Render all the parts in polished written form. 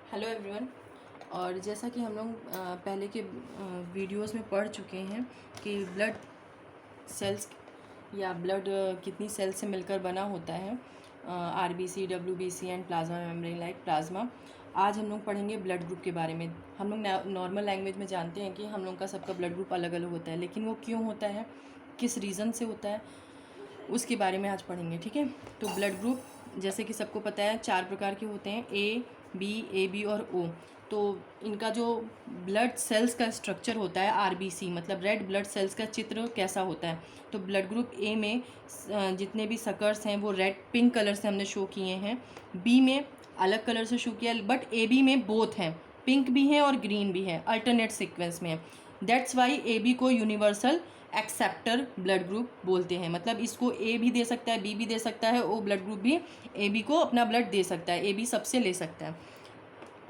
Hello everyone. और जैसा कि हम लोग पहले के वीडियोस में पढ़ चुके हैं कि ब्लड सेल्स या ब्लड कितनी सेल से मिलकर बना होता है, RBC, WBC and plasma membrane like plasma. आज हम लोग पढ़ेंगे ब्लड ग्रुप के बारे में। हम लोग नॉर्मल लैंग्वेज में जानते हैं कि हम लोग का सबका ब्लड ग्रुप अलग अलग होता है, लेकिन वो क्यों होता है, किस रीज़न से होता है, उसके बारे में आज पढ़ेंगे। ठीक है। तो ब्लड ग्रुप जैसे कि सबको पता है 4 प्रकार के होते हैं, ए बी और ओ। तो इनका जो ब्लड सेल्स का स्ट्रक्चर होता है, आरबीसी मतलब रेड ब्लड सेल्स का चित्र कैसा होता है। तो ब्लड ग्रुप ए में जितने भी सकर्स हैं वो रेड पिंक कलर से हमने शो किए हैं। बी में अलग कलर से शो किया, बट ए बी में बोथ हैं, पिंक भी हैं और ग्रीन भी है, अल्टरनेट सीक्वेंस में है। दैट्स वाई ए बी को यूनिवर्सल एक्सेप्टर ब्लड ग्रुप बोलते हैं। मतलब इसको ए भी दे सकता है, बी भी दे सकता है, ओ ब्लड ग्रुप भी ए बी को अपना ब्लड दे सकता है, ए बी सबसे ले सकता है।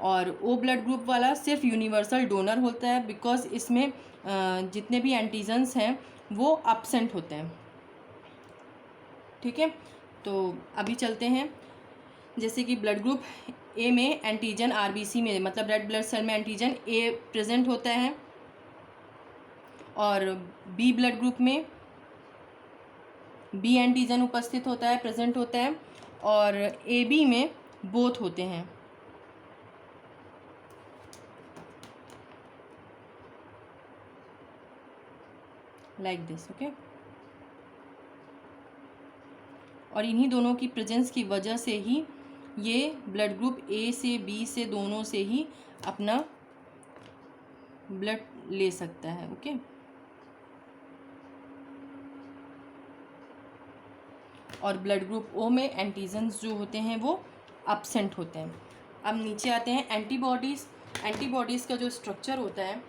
और ओ ब्लड ग्रुप वाला सिर्फ यूनिवर्सल डोनर होता है, बिकॉज इसमें जितने भी एंटीजन्स हैं वो अब्सेंट होते हैं। ठीक है। तो अभी चलते हैं। जैसे कि ब्लड ग्रुप ए में एंटीजन आरबीसी में मतलब रेड ब्लड सेल में एंटीजन ए प्रेजेंट होता है, और बी ब्लड ग्रुप में बी एंटीजन उपस्थित होता है, प्रेजेंट होता है, और ए बी में बोथ होते हैं। Like this. ओके। और इन्हीं दोनों की प्रेजेंस की वजह से ही ये ब्लड ग्रुप ए से बी से दोनों से ही अपना ब्लड ले सकता है। ओके। और ब्लड ग्रुप ओ में एंटीजन्स जो होते हैं वो अब्सेंट होते हैं। अब नीचे आते हैं एंटीबॉडीज़। एंटीबॉडीज़ का जो स्ट्रक्चर होता है,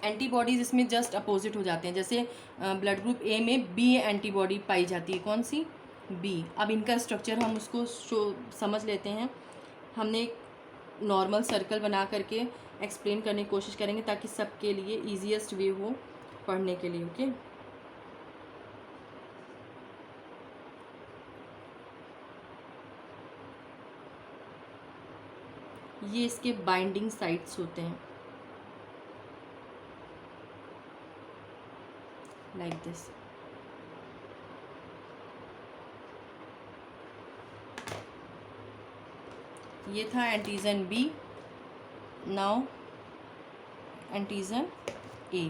एंटीबॉडीज़ इसमें जस्ट अपोजिट हो जाते हैं। जैसे ब्लड ग्रुप ए में बी एंटीबॉडी पाई जाती है, कौन सी, बी। अब इनका स्ट्रक्चर हम उसको समझ लेते हैं। हमने एक नॉर्मल सर्कल बना करके एक्सप्लेन करने की कोशिश करेंगे ताकि सबके लिए ईजीएस्ट वे हो पढ़ने के लिए। ओके। ये इसके बाइंडिंग साइट्स होते हैं, लाइक दिस। ये था antigen B, now antigen A.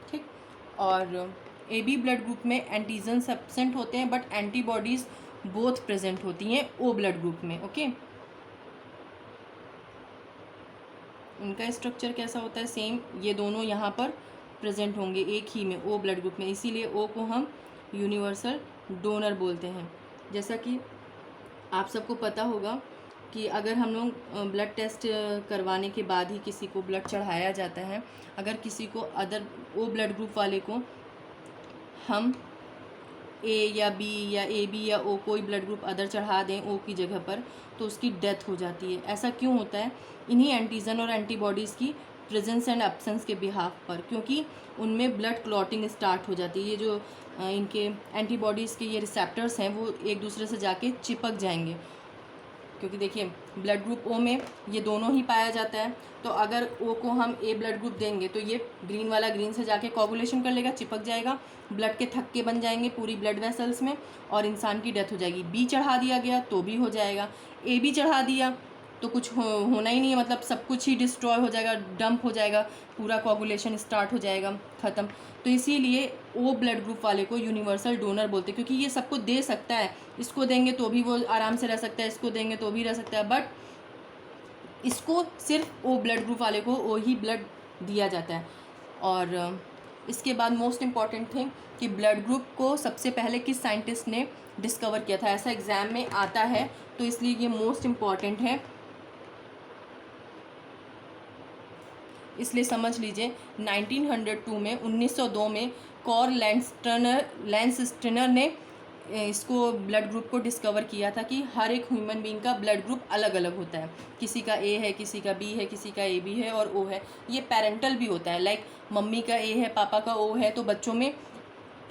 ठीक। और ए बी ब्लड ग्रुप में एंटीजन एब्सेंट होते हैं, बट एंटीबॉडीज़ बोथ प्रेजेंट होती हैं ओ ब्लड ग्रुप में। ओके। उनका स्ट्रक्चर कैसा होता है, सेम। ये दोनों यहाँ पर प्रेजेंट होंगे एक ही में, ओ ब्लड ग्रुप में, इसीलिए ओ को हम यूनिवर्सल डोनर बोलते हैं। जैसा कि आप सबको पता होगा कि अगर हम लोग ब्लड टेस्ट करवाने के बाद ही किसी को ब्लड चढ़ाया जाता है, अगर किसी को अदर ओ ब्लड ग्रुप वाले को हम ए या बी या ए बी या ओ कोई ब्लड ग्रुप अदर चढ़ा दें ओ की जगह पर, तो उसकी डेथ हो जाती है। ऐसा क्यों होता है? इन्हीं एंटीजन और एंटीबॉडीज़ की प्रेजेंस एंड एब्सेंस के बिहाफ पर, क्योंकि उनमें ब्लड क्लॉटिंग स्टार्ट हो जाती है। ये जो इनके एंटीबॉडीज़ के ये रिसेप्टर्स हैं वो एक दूसरे से जाके चिपक जाएंगे, क्योंकि देखिए ब्लड ग्रुप ओ में ये दोनों ही पाया जाता है। तो अगर ओ को हम ए ब्लड ग्रुप देंगे तो ये ग्रीन वाला ग्रीन से जाके कोगुलेशन कर लेगा, चिपक जाएगा, ब्लड के थक्के बन जाएंगे पूरी ब्लड वेसल्स में, और इंसान की डेथ हो जाएगी। बी चढ़ा दिया गया तो भी हो जाएगा, ए बी चढ़ा दिया तो कुछ होना ही नहीं है, मतलब सब कुछ ही डिस्ट्रॉय हो जाएगा, डंप हो जाएगा, पूरा कोगुलेशन स्टार्ट हो जाएगा, ख़त्म। तो इसीलिए ओ ब्लड ग्रुप वाले को यूनिवर्सल डोनर बोलते हैं, क्योंकि ये सबको दे सकता है। इसको देंगे तो भी वो आराम से रह सकता है, इसको देंगे तो भी रह सकता है, बट इसको सिर्फ ओ ब्लड ग्रुप वाले को ओ ही ब्लड दिया जाता है। और इसके बाद मोस्ट इम्पॉर्टेंट थिंग कि ब्लड ग्रुप को सबसे पहले किस साइंटिस्ट ने डिस्कवर किया था, ऐसा एग्ज़ाम में आता है, तो इसलिए ये मोस्ट इम्पॉर्टेंट है, इसलिए समझ लीजिए। 1902 में 1902 में कॉर्ल लैंसस्टनर ने इसको ब्लड ग्रुप को डिस्कवर किया था कि हर एक ह्यूमन बीइंग का ब्लड ग्रुप अलग अलग होता है। किसी का ए है, किसी का बी है, किसी का ए बी है और ओ है। ये पेरेंटल भी होता है, लाइक मम्मी का ए है, पापा का ओ है, तो बच्चों में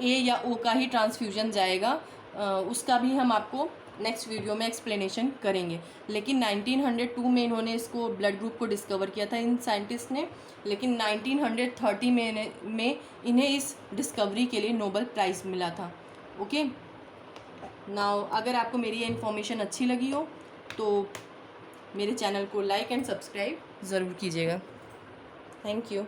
ए या ओ का ही ट्रांसफ्यूजन जाएगा। उसका भी हम आपको नेक्स्ट वीडियो में एक्सप्लेनेशन करेंगे। लेकिन 1902 में इन्होंने इसको ब्लड ग्रुप को डिस्कवर किया था इन साइंटिस्ट ने, लेकिन 1930 में इन्हें इस डिस्कवरी के लिए नोबेल प्राइज़ मिला था। ओके नाउ, अगर आपको मेरी ये इन्फॉर्मेशन अच्छी लगी हो तो मेरे चैनल को लाइक एंड सब्सक्राइब ज़रूर कीजिएगा। Thank you.